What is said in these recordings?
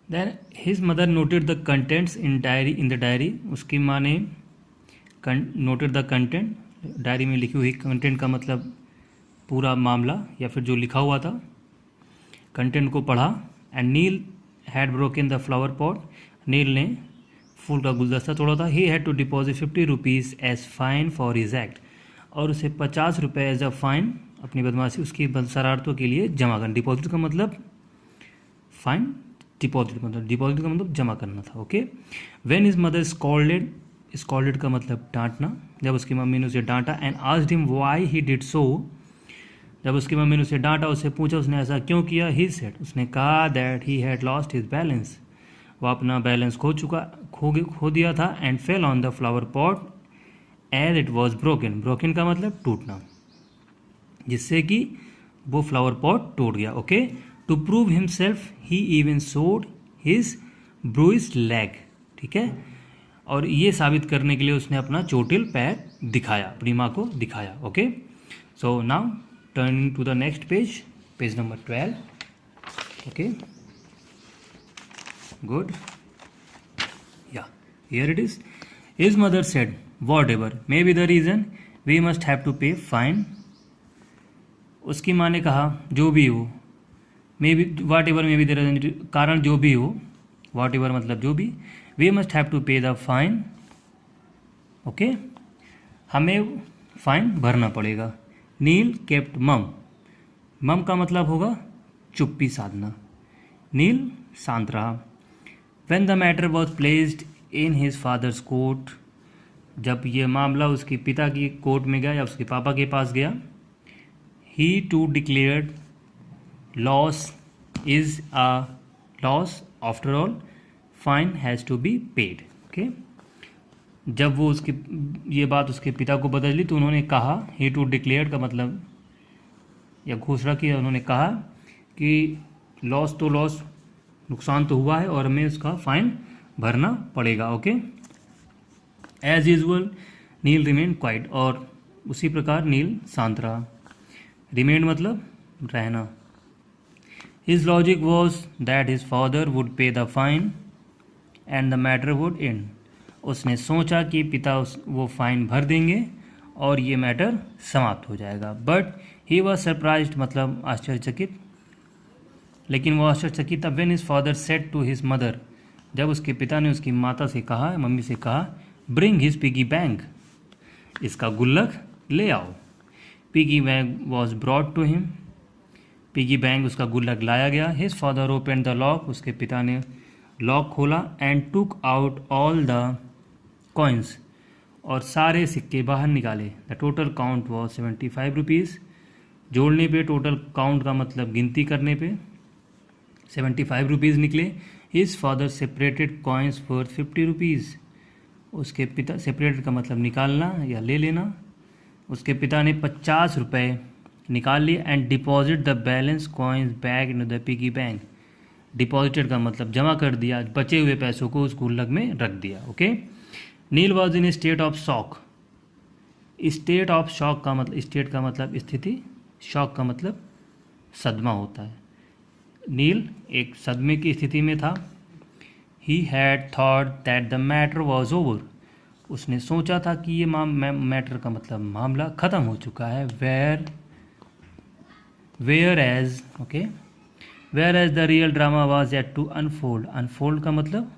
Then his mother noted the contents in the diary, उसकी माँ ने नोटेड द कंटेंट, डायरी में लिखी हुई कंटेंट का मतलब पूरा मामला या फिर जो लिखा हुआ था, कंटेंट को पढ़ा। And Neil had broken the flower pot, Neil ने फूल का गुलदस्ता तोड़ा था। He had to deposit 50 rupees as fine for his act, और उसे 50 रुपये एज अ फाइन, अपनी बदमाशी, उसकी शरारतों के लिए जमा करना। डिपॉजिट का मतलब फाइन, डिपॉजिट का मतलब जमा करना था। Okay. When his mother scolded, scolded का मतलब डांटना, जब उसकी मम्मी ने उसे डांटा। And asked him why he did so, जब उसकी मम्मी ने उसे डांटा, उससे पूछा उसने ऐसा क्यों किया। ही सेड, उसने कहा that he had lost his balance, वो अपना बैलेंस खो दिया था। And fell on the flower pot as it was broken, broken का मतलब टूटना, जिससे कि वो फ्लावर पॉट टूट गया। Okay. To prove himself he even showed his bruised leg, ठीक है, और ये साबित करने के लिए उसने अपना चोटिल पैर दिखाया, अपनी माँ को दिखाया। Okay. So now turning to the next page, page number 12. Okay, good. Yeah, here it is. His mother said, whatever may be the reason, we must have to pay fine. उसकी माँ ने कहा जो भी हो, may be whatever may be the reason, कारण जो भी हो, वाट एवर मतलब जो भी, we must have to pay the fine. Okay, हमें फाइन भरना पड़ेगा. नील केप्ट मम, मम का मतलब होगा चुप्पी साधना. नील शांत रहा. When the matter was placed in his father's court, जब ये मामला उसके पिता की कोर्ट में गया या उसके पापा के पास गया, he too declared loss is a loss, after all fine has to be paid. Okay, जब वो उसके ये बात उसके पिता को बदली तो उन्होंने कहा, he too declared का मतलब या घोषणा की, उन्होंने कहा कि लॉस तो लॉस, नुकसान तो हुआ है और हमें उसका फाइन भरना पड़ेगा. Okay. As usual Neil remain quiet, और उसी प्रकार नील शांत रहा. रिमेन मतलब रहना. His logic was that his father would pay the fine and the matter would end. उसने सोचा कि पिता वो फाइन भर देंगे और ये मैटर समाप्त हो जाएगा. बट ही वॉज सरप्राइज्ड मतलब आश्चर्यचकित, लेकिन वो आश्चर्यचकित था. When his father said to his mother, जब उसके पिता ने उसकी माता से कहा, मम्मी से कहा, ब्रिंग हिज पिगी बैंक, इसका गुल्लक ले आओ. Piggy bank was brought to him, piggy bank उसका गुल्लक लाया गया. His father open the lock, उसके पिता ने लॉक खोला. And took out all the coins, और सारे सिक्के बाहर निकाले. The total count was 75 rupees. जोड़ने पे टोटल काउंट का मतलब गिनती करने पे 75 रुपीज़ निकले. His father separated coins for 50 rupees. उसके पिता, सेपरेटेड का मतलब निकालना या ले लेना, उसके पिता ने 50 रुपये निकाल लिए. And deposit the balance coins back in the piggy bank. Deposited का मतलब जमा कर दिया, बचे हुए पैसों को उस गुल्लक में रख दिया. Okay. Neel was in state of shock. State of shock का मतलब, स्टेट का मतलब स्थिति, शॉक का मतलब सदमा होता है. नील एक सदमे की स्थिति में था. He had thought that the matter was over. उसने सोचा था कि ये मैटर का मतलब मामला ख़त्म हो चुका है. Whereas, okay, whereas the real drama was yet to unfold. Unfold का मतलब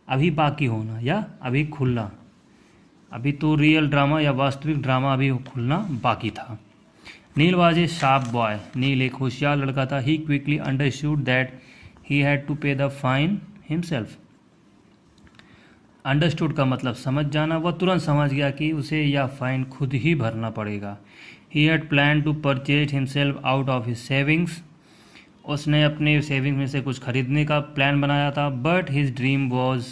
अभी बाकी होना या अभी खुलना. अभी तो रियल ड्रामा या वास्तविक ड्रामा अभी खुलना बाकी था. Neil was a sharp boy. Neil एक होशियार लड़का था. He quickly understood that he had to pay the fine himself. Understood का मतलब समझ जाना. वह तुरंत समझ गया कि उसे यह फाइन खुद ही भरना पड़ेगा. He had plan to purchase himself out of his savings. उसने अपने सेविंग्स में से कुछ खरीदने का प्लान बनाया था. But his dream was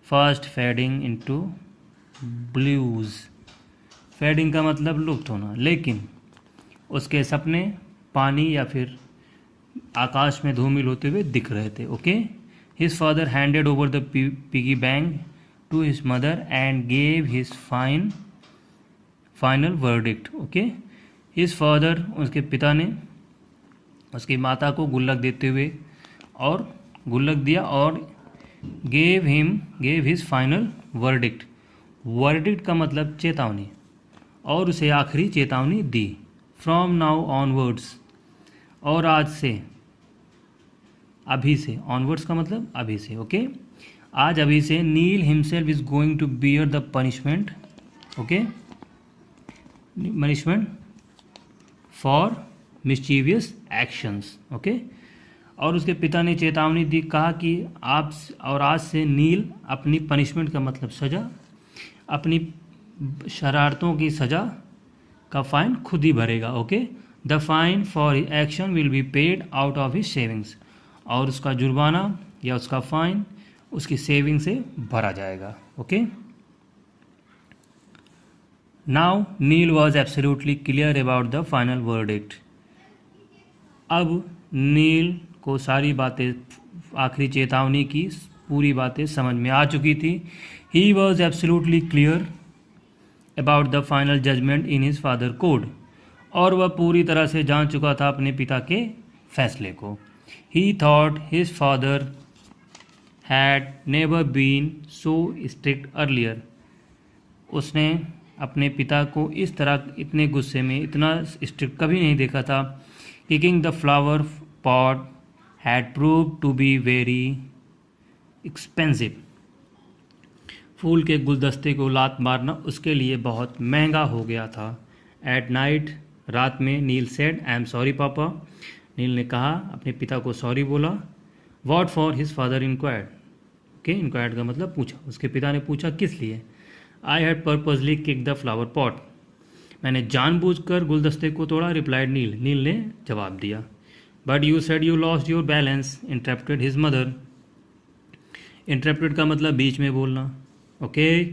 first fading into blues. Fading का मतलब लुप्त होना, लेकिन उसके सपने पानी या फिर आकाश में धूमिल होते हुए दिख रहे थे. Okay. His father handed over the piggy bank to his mother and gave his final verdict. Okay. His father, उसके पिता ने उसकी माता को गुल्लक देते हुए और गुल्लक दिया और gave his final verdict. Verdict का मतलब चेतावनी, और उसे आखिरी चेतावनी दी। फ्रॉम नाउ ऑनवर्ड्स, और आज से, अभी से, ऑनवर्ड्स का मतलब अभी से, ओके। आज अभी से Neil himself is going to bear the punishment, okay, punishment for mischievous actions, okay. और उसके पिता ने चेतावनी दी, कहा कि आप और आज से नील अपनी पनिशमेंट का मतलब सज़ा, अपनी शरारतों की सज़ा का फाइन खुद ही भरेगा, okay. The fine for action will be paid out of his savings, और उसका जुर्माना या उसका फाइन उसकी सेविंग से भरा जाएगा, okay. Now Neel was absolutely clear about the final verdict. अब नील को सारी बातें, आखिरी चेतावनी की पूरी बातें समझ में आ चुकी थी। He was absolutely clear about the final judgement in his father code, और वह पूरी तरह से जान चुका था अपने पिता के फैसले को। He thought his father had never been so strict earlier. उसने अपने पिता को इस तरह इतने गुस्से में, इतना स्ट्रिक्ट कभी नहीं देखा था। Kicking the flower pot had prove to be very expensive. फूल के गुलदस्ते को लात मारना उसके लिए बहुत महंगा हो गया था। एट नाइट, रात में, नील सेड, आई एम सॉरी पापा। नील ने कहा, अपने पिता को सॉरी बोला। What for his father inquired, okay, inquired का मतलब पूछा। उसके पिता ने पूछा, किस लिए। I had purposely kick the flower pot, मैंने जानबूझकर गुलदस्ते को तोड़ा। रिप्लाइड नील, नील ने जवाब दिया। But you said you lost your balance, interrupted his mother. Interrupted का मतलब बीच में बोलना, ओके।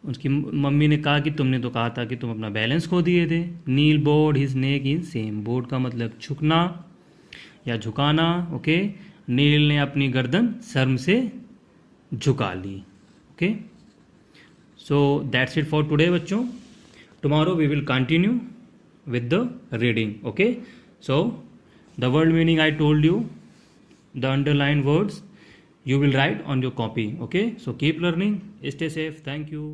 उसकी मम्मी ने कहा कि तुमने तो कहा था कि तुम अपना बैलेंस खो दिए थे। Neil bowed his neck in shame, bowed का मतलब झुकना या झुकाना, ओके। नील ने अपनी गर्दन शर्म से झुका ली, okay. So that's it for today बच्चों। Tomorrow we will continue with the reading, okay. So the word meaning I told you, the underlined words you will write on your copy, okay. So keep learning, stay safe, thank you.